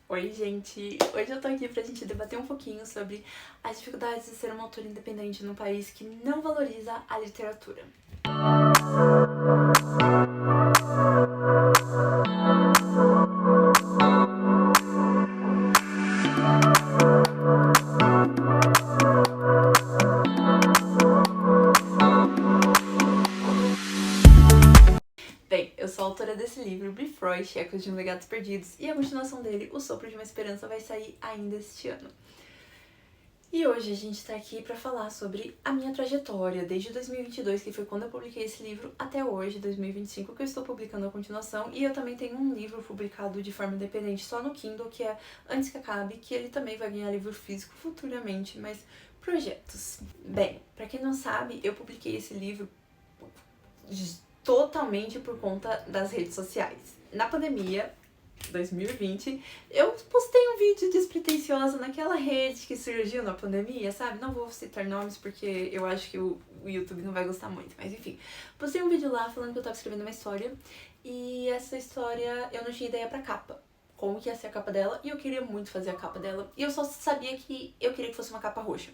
Oi, gente! Hoje eu tô aqui pra gente debater um pouquinho sobre as dificuldades de ser uma autora independente num país que não valoriza a literatura. Bem, eu sou a autora desse livro, Bifrost, Ecos de um Legados Perdidos, e a continuação dele, O Sopro de uma Esperança, vai sair ainda este ano. E hoje a gente tá aqui pra falar sobre a minha trajetória, desde 2022, que foi quando eu publiquei esse livro, até hoje, 2025, que eu estou publicando a continuação, e eu também tenho um livro publicado de forma independente só no Kindle, que é Antes que Acabe, que ele também vai ganhar livro físico futuramente, mas projetos. Bem, pra quem não sabe, eu publiquei esse livro totalmente por conta das redes sociais. Na pandemia, 2020, eu postei um vídeo despretensioso naquela rede que surgiu na pandemia, sabe? Não vou citar nomes porque eu acho que o YouTube não vai gostar muito, mas enfim. Postei um vídeo lá falando que eu tava escrevendo uma história e essa história eu não tinha ideia pra capa. Como que ia ser a capa dela, e eu queria muito fazer a capa dela, e eu só sabia que eu queria que fosse uma capa roxa.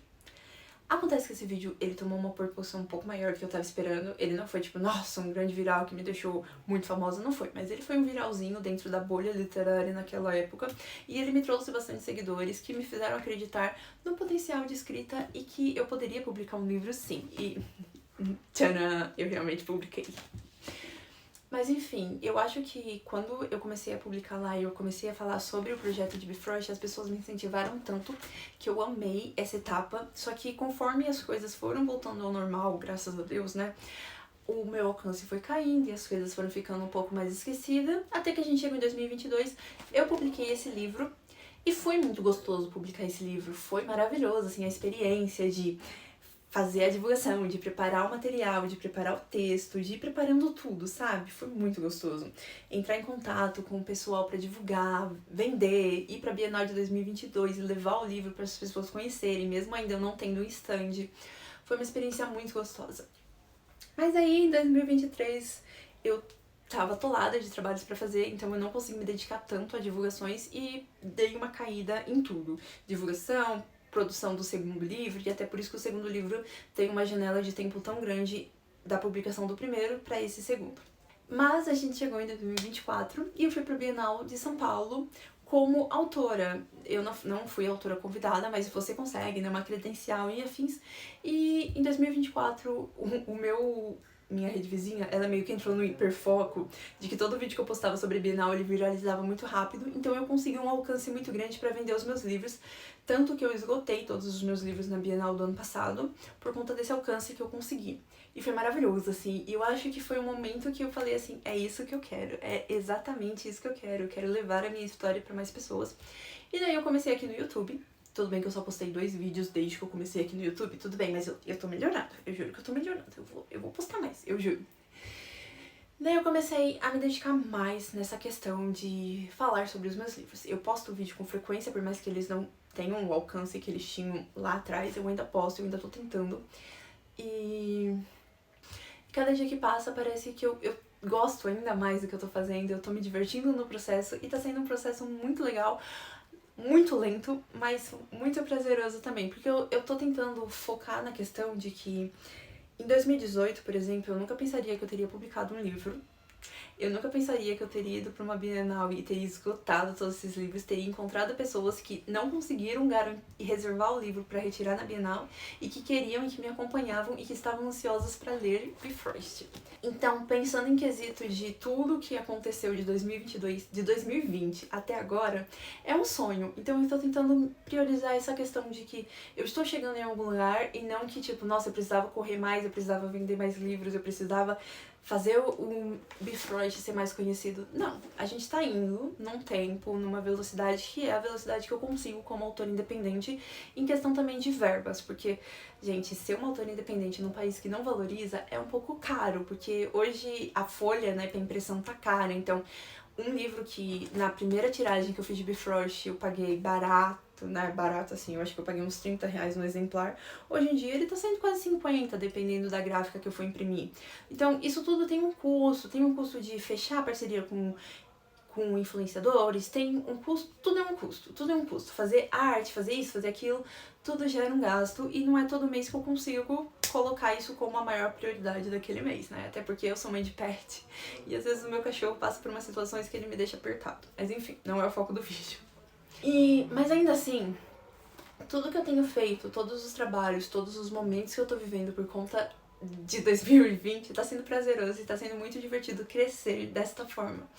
Acontece que esse vídeo, ele tomou uma proporção um pouco maior do que eu tava esperando. Ele não foi tipo, nossa, um grande viral que me deixou muito famosa, não foi. Mas ele foi um viralzinho dentro da bolha literária naquela época. E ele me trouxe bastante seguidores que me fizeram acreditar no potencial de escrita e que eu poderia publicar um livro sim. E tcharam, eu realmente publiquei. Mas enfim, eu acho que quando eu comecei a publicar lá e eu comecei a falar sobre o projeto de Bifrost, as pessoas me incentivaram tanto que eu amei essa etapa. Só que conforme as coisas foram voltando ao normal, graças a Deus, né, o meu alcance foi caindo e as coisas foram ficando um pouco mais esquecidas. Até que a gente chegou em 2022, eu publiquei esse livro e foi muito gostoso publicar esse livro. Foi maravilhoso, assim, a experiência de fazer a divulgação, de preparar o material, de preparar o texto, de ir preparando tudo, sabe? Foi muito gostoso. Entrar em contato com o pessoal para divulgar, vender, ir pra Bienal de 2022 e levar o livro para as pessoas conhecerem, mesmo ainda eu não tendo um stand. Foi uma experiência muito gostosa. Mas aí, em 2023, eu tava atolada de trabalhos pra fazer, então eu não consegui me dedicar tanto a divulgações e dei uma caída em tudo. Divulgação, produção do segundo livro, e até por isso que o segundo livro tem uma janela de tempo tão grande da publicação do primeiro para esse segundo. Mas a gente chegou em 2024 e eu fui pra Bienal de São Paulo como autora. Eu não fui autora convidada, mas você consegue, né, uma credencial e afins. E em 2024, minha rede vizinha, ela meio que entrou no hiperfoco de que todo vídeo que eu postava sobre Bienal ele viralizava muito rápido, então eu consegui um alcance muito grande para vender os meus livros, tanto que eu esgotei todos os meus livros na Bienal do ano passado por conta desse alcance que eu consegui. E foi maravilhoso, assim, e eu acho que foi um momento que eu falei assim, é isso que eu quero, é exatamente isso que eu quero levar a minha história para mais pessoas. E daí eu comecei aqui no YouTube. Tudo bem que eu só postei 2 vídeos desde que eu comecei aqui no YouTube, tudo bem, mas eu tô melhorando, eu juro que eu tô melhorando, eu vou postar mais, eu juro. Daí eu comecei a me dedicar mais nessa questão de falar sobre os meus livros. Eu posto vídeo com frequência, por mais que eles não tenham o alcance que eles tinham lá atrás, eu ainda posto, eu ainda tô tentando. E cada dia que passa parece que eu gosto ainda mais do que eu tô fazendo, eu tô me divertindo no processo e tá sendo um processo muito legal, muito lento, mas muito prazeroso também, porque eu tô tentando focar na questão de que em 2018, por exemplo, eu nunca pensaria que eu teria publicado um livro. Eu nunca pensaria que eu teria ido pra uma Bienal e teria esgotado todos esses livros, teria encontrado pessoas que não conseguiram reservar o livro para retirar na Bienal e que queriam e que me acompanhavam e que estavam ansiosas para ler Bifrost. Então, pensando em quesito de tudo que aconteceu de 2022, de 2020 até agora, é um sonho. Então eu estou tentando priorizar essa questão de que eu estou chegando em algum lugar e não que, tipo, nossa, eu precisava correr mais, eu precisava vender mais livros, eu precisava fazer o Bifrost ser mais conhecido. Não, a gente tá indo num tempo, numa velocidade que é a velocidade que eu consigo como autora independente, em questão também de verbas, porque, gente, ser uma autora independente num país que não valoriza é um pouco caro, porque hoje a folha, né, pra impressão tá cara, então um livro que na primeira tiragem que eu fiz de Bifrost eu paguei barato, né, barato assim, eu acho que eu paguei uns R$30 no exemplar, hoje em dia ele tá saindo quase 50, dependendo da gráfica que eu for imprimir. Então isso tudo tem um custo de fechar a parceria com com influenciadores, tem um custo, tudo é um custo, tudo é um custo. Fazer arte, fazer isso, fazer aquilo, tudo gera um gasto e não é todo mês que eu consigo colocar isso como a maior prioridade daquele mês, né? Até porque eu sou mãe de pet e às vezes o meu cachorro passa por umas situações que ele me deixa apertado. Mas enfim, não é o foco do vídeo. Mas ainda assim, tudo que eu tenho feito, todos os trabalhos, todos os momentos que eu tô vivendo por conta de 2020, tá sendo prazeroso e tá sendo muito divertido crescer desta forma.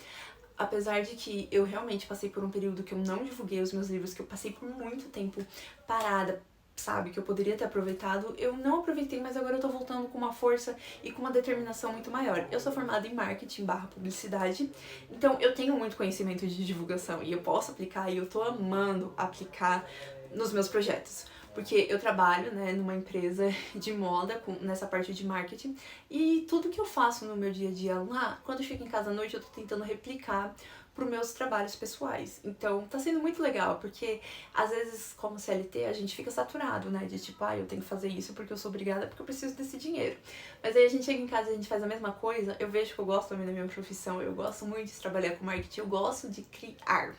Apesar de que eu realmente passei por um período que eu não divulguei os meus livros, que eu passei por muito tempo parada, sabe, que eu poderia ter aproveitado, eu não aproveitei, mas agora eu tô voltando com uma força e com uma determinação muito maior. Eu sou formada em marketing / publicidade, então eu tenho muito conhecimento de divulgação e eu posso aplicar e eu tô amando aplicar nos meus projetos. Porque eu trabalho, né, numa empresa de moda, nessa parte de marketing, e tudo que eu faço no meu dia a dia lá, quando eu chego em casa à noite, eu tô tentando replicar pros meus trabalhos pessoais. Então, tá sendo muito legal, porque às vezes, como CLT, a gente fica saturado, né, de tipo, eu tenho que fazer isso porque eu sou obrigada, porque eu preciso desse dinheiro. Mas aí a gente chega em casa e a gente faz a mesma coisa, eu vejo que eu gosto também da minha profissão, eu gosto muito de trabalhar com marketing, eu gosto de criar.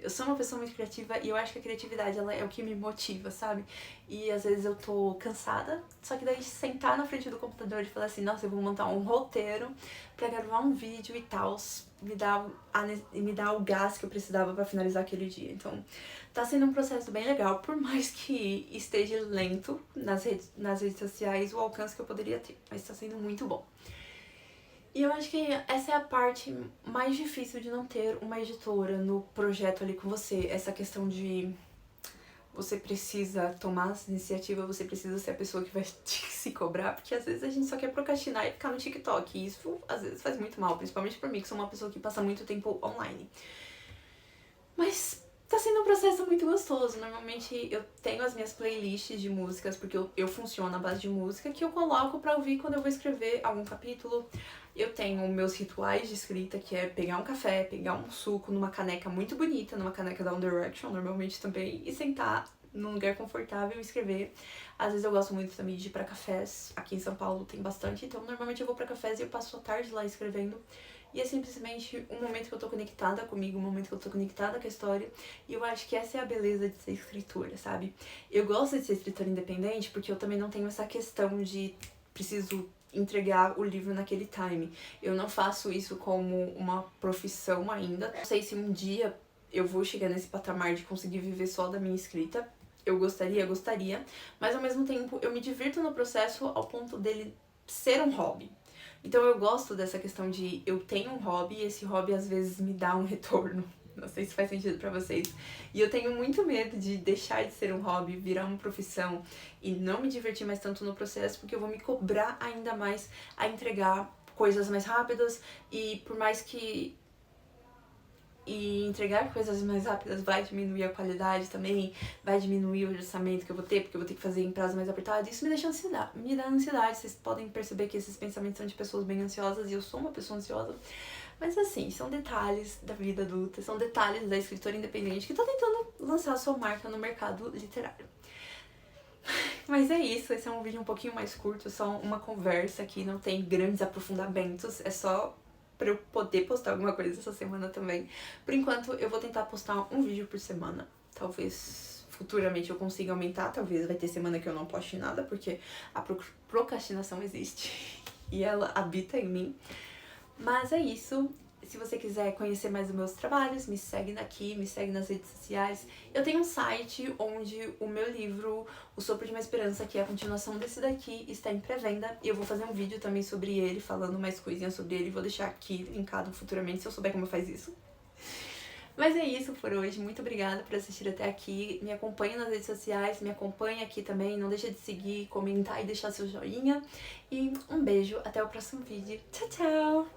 Eu sou uma pessoa muito criativa e eu acho que a criatividade ela é o que me motiva, sabe? E às vezes eu tô cansada, só que daí sentar na frente do computador e falar assim, nossa, eu vou montar um roteiro pra gravar um vídeo e tal, me dá o gás que eu precisava pra finalizar aquele dia. Então, tá sendo um processo bem legal, por mais que esteja lento nas redes sociais o alcance que eu poderia ter, mas tá sendo muito bom. E eu acho que essa é a parte mais difícil de não ter uma editora no projeto ali com você. Essa questão de você precisa tomar essa iniciativa, você precisa ser a pessoa que vai se cobrar, porque às vezes a gente só quer procrastinar e ficar no TikTok. E isso às vezes faz muito mal, principalmente pra mim, que sou uma pessoa que passa muito tempo online. Mas tá sendo um processo muito gostoso. Normalmente eu tenho as minhas playlists de músicas, porque eu funciono à base de música, que eu coloco pra ouvir quando eu vou escrever algum capítulo. Eu tenho meus rituais de escrita, que é pegar um café, pegar um suco numa caneca muito bonita, numa caneca da One Direction, normalmente também, e sentar num lugar confortável e escrever. Às vezes eu gosto muito também de ir pra cafés, aqui em São Paulo tem bastante, então normalmente eu vou pra cafés e eu passo a tarde lá escrevendo. E é simplesmente um momento que eu tô conectada comigo, um momento que eu tô conectada com a história. E eu acho que essa é a beleza de ser escritora, sabe? Eu gosto de ser escritora independente porque eu também não tenho essa questão de preciso entregar o livro naquele time. Eu não faço isso como uma profissão ainda. Não sei se um dia eu vou chegar nesse patamar de conseguir viver só da minha escrita. Eu gostaria, mas ao mesmo tempo eu me divirto no processo ao ponto dele ser um hobby. Então eu gosto dessa questão de eu tenho um hobby e esse hobby às vezes me dá um retorno. Não sei se faz sentido pra vocês. E eu tenho muito medo de deixar de ser um hobby, virar uma profissão e não me divertir mais tanto no processo, porque eu vou me cobrar ainda mais a entregar coisas mais rápidas e por mais que entregar coisas mais rápidas vai diminuir a qualidade também, vai diminuir o orçamento que eu vou ter, porque eu vou ter que fazer em prazo mais apertado. Isso me deixa ansiedade, me dá ansiedade. Vocês podem perceber que esses pensamentos são de pessoas bem ansiosas e eu sou uma pessoa ansiosa. Mas assim, são detalhes da vida adulta, são detalhes da escritora independente que tá tentando lançar a sua marca no mercado literário. Mas é isso, esse é um vídeo um pouquinho mais curto, só uma conversa aqui, não tem grandes aprofundamentos, é só pra eu poder postar alguma coisa essa semana também. Por enquanto, eu vou tentar postar um vídeo por semana. Talvez futuramente eu consiga aumentar, talvez vai ter semana que eu não poste nada, porque a procrastinação existe e ela habita em mim. Mas é isso. Se você quiser conhecer mais os meus trabalhos, me segue aqui, me segue nas redes sociais. Eu tenho um site onde o meu livro, O Sopro de uma Esperança, que é a continuação desse daqui, está em pré-venda. E eu vou fazer um vídeo também sobre ele, falando mais coisinhas sobre ele. Vou deixar aqui linkado futuramente, se eu souber como faz isso. Mas é isso por hoje. Muito obrigada por assistir até aqui. Me acompanha nas redes sociais, me acompanha aqui também. Não deixa de seguir, comentar e deixar seu joinha. E um beijo. Até o próximo vídeo. Tchau, tchau!